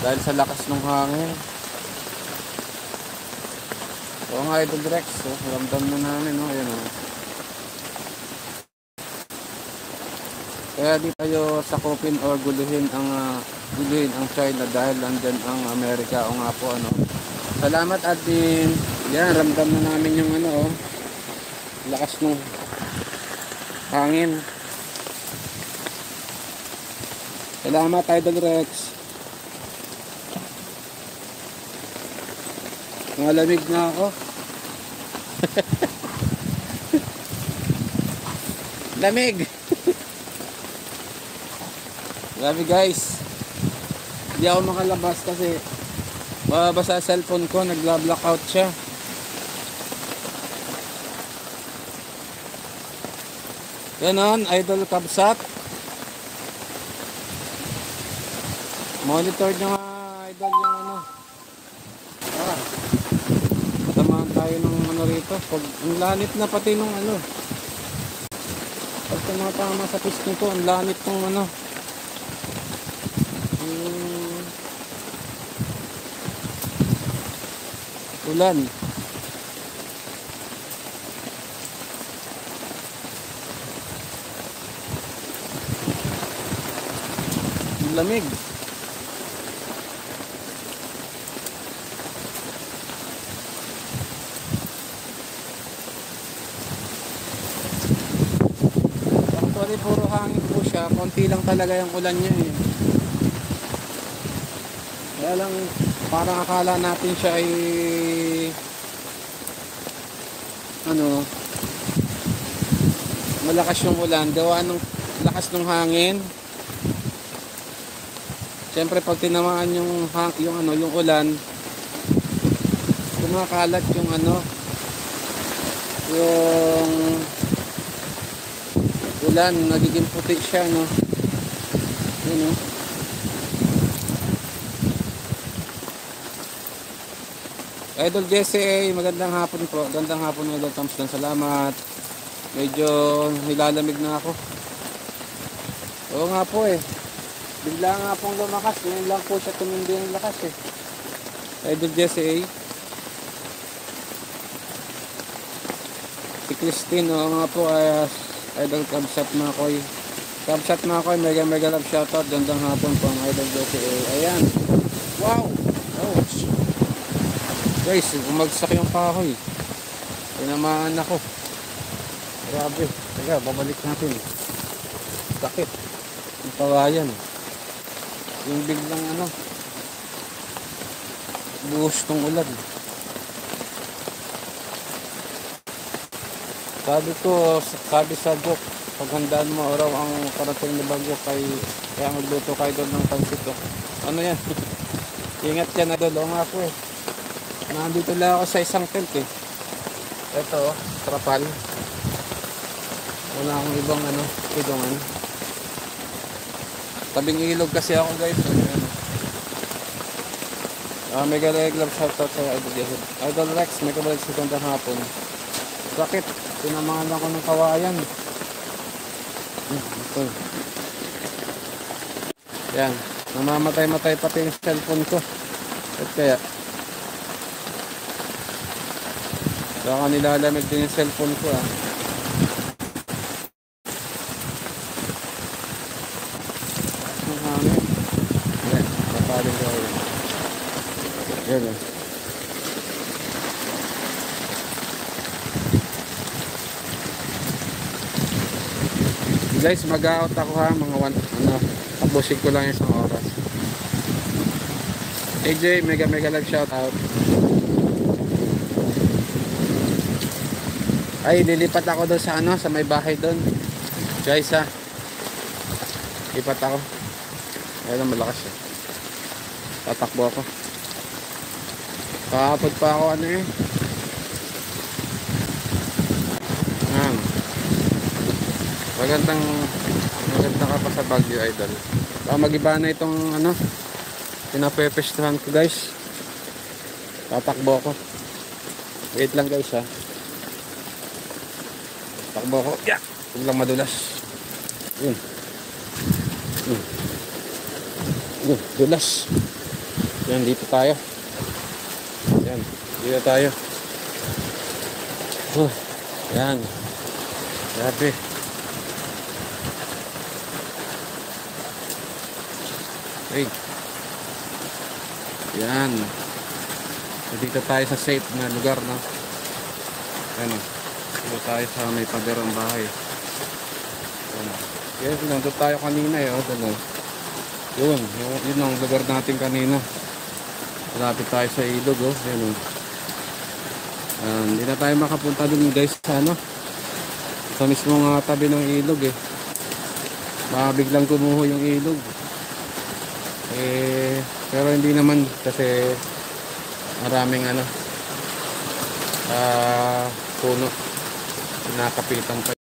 dahil sa lakas ng hangin. So mga Idol Rex, so, ramdam na namin, no? Ayan, oh. Kaya di tayo sakupin o guluhin ang China dahil nandyan ang Amerika. O nga po, ano. Salamat Admin. Yan, ramdam na namin yung ano, oh, lakas ng hangin. Salamat Idol Rex. Malamig na ako. Lamig. Grabe guys. Hindi ako makalabas kasi mababasa sa cellphone ko, nagla-blackout siya. Ganon, Idol Kabsat. Monitor nyo nga, Idol, yung ano. Tamaan tayo ng ano rito. Pag ang lanit na pati nung ano. Pag tumatama sa piston ko, ang lanit nung ano. Ulan. Lamig. Actually puro hangin po siya, konti lang talaga yung ulan niya eh. Kaya lang parang akala natin siya ay ano, malakas yung ulan gawa ng lakas ng hangin. Siyempre pag tinamaan yung ano, yung ulan, kumakalat yung ano, yung ulan, nagiging puti siya, no. Yun, no. Idol Jesse, magandang hapon po. Magandang hapon Idol Thompson. Salamat. Medyo nilalamig na ako. Oo nga po eh. Bigla nga pong lumakas. Ngayon lang po siya tumindi yung lakas eh. Idol Jesse A. Si Christine, oo nga po ay Idol Kabsat Makoy. Kabsat Makoy, mega love shoutout. Gandang hapon po ang Idol Jesse A. Ayan. Wow! Ouch! Guys, umagsak yung kahoy. Tinamaan ako. Grabe. Teka, babalik natin. Sakit. Yung kawayan. Yung biglang ano, buhos tong ulan. Sabi sa book, paghandaan mo araw ang parating na bagyo kaya magluto kayo doon ng pansit. Ano yan? Ingat ka na doon. O nga po eh. Nandito lang ako sa isang tent eh. Ito, trapal. Wala akong ibang ano, idungan. Tabing ilog kasi ako guys. Mega love shoutout sa Idol Jesse. Idol Rex, mega balik sa gandang hapon. Sakit, tinamangan ako ng kawayan. Ito. Yan, namamatay-matay pati yung cellphone ko. At kaya baka nilalamig din yung cellphone ko ah. Ang hangin. Ayan, napaling ko yun. Yan ah. Guys, mag-out ako ha. Mga tapusin ko lang yung isang oras. AJ, mega love shoutout. Ay, lilipat ako doon sa ano, sa may bahay doon. Guys ha. Lipat ako. Ayun, malakas eh. Tatakbo ako. Kahapon pa ako ano eh. Maganda ka pa sa Baguio Idol. Mag-iba na itong ano, pinapepestahan ko guys. Tatakbo ako. Wait lang guys ha. Takbo ako. Yeah. Huwag lang madulas. Yun. Dulas. Yan, dito tayo. Yan, dito tayo. Yan. Grabe. Hey. Yan. Dito tayo sa safe na lugar, no? Ano? Dito tayo sa may paderang bahay. Ano? Yes, nandun tayo kanina eh. Ano? Yun ang lugar natin kanina. Malapit tayo sa ilog, oh. Yan, oh. Hindi na tayo makapunta dun guys sa ano? Sa mismong tabi ng ilog eh. Biglang gumuho yung ilog. Pero hindi naman kasi maraming ano puno. Pinakapitan pa.